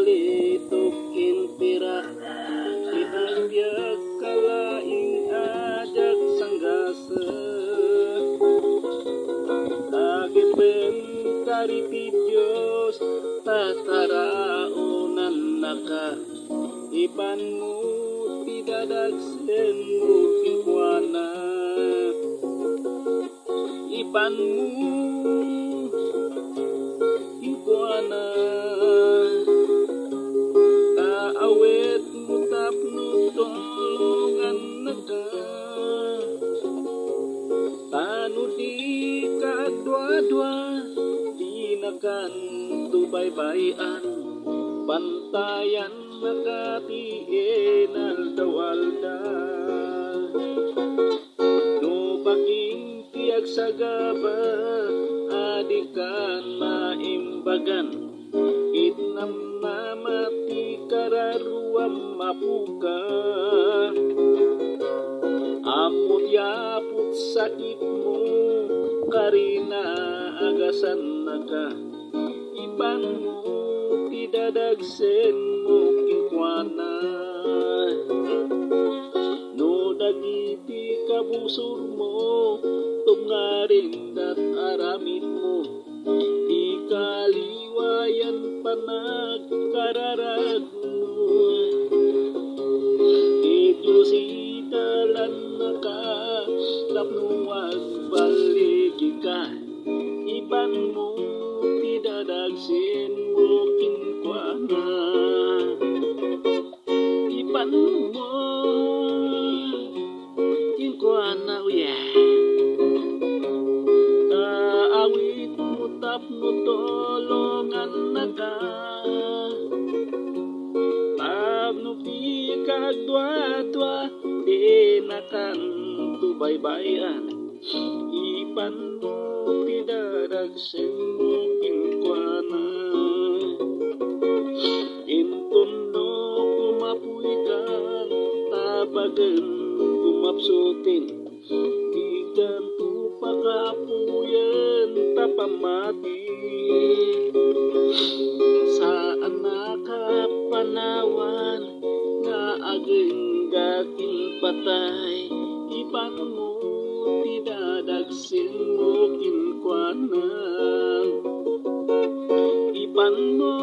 balitok inpira pinagbiag kalaing ajak sanggasa agipen kariti Diyos tataraunan naka iban mo tidadagsen mo kinkwana iban mo kinkwana kaawet mo tapno tolongan naka tano di kadwa-dwa di nakan tubay-bayan pantayan nakatien aldawaldal no baging tiag sagaba adikan maimbagan itnam namati kararuam mapuka amot yapot sakit mo karina agasan naka iban mo tidadagsen mo kinkwana no dagiti kabusor mo tungarin at aramid mo di kaliwayan panagkararag mo Diyos italan naka tapnuwag baligi ka iban mo tidadagsin mo kinkwana iban mo kinkwana kaawit mo tapno tolongan naka tapno di kagdwa-dwa di nakan tubay-bayan iban mo tidadagsen mo kinkwana intuno kumapuy kan tabagan kumapsutin di ganto pakapuyan tapamati saan nakapanawan nga ageng gakin patay iban mo tidadagsin mo kinkwana iban mo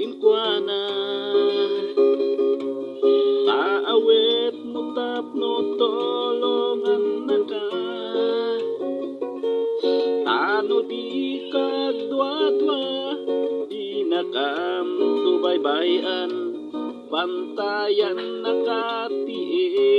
kinkwana kaawet mo tapno tolongan naka tano di kagdwa-dwa di nakam tubay-bayan pantayan nakatien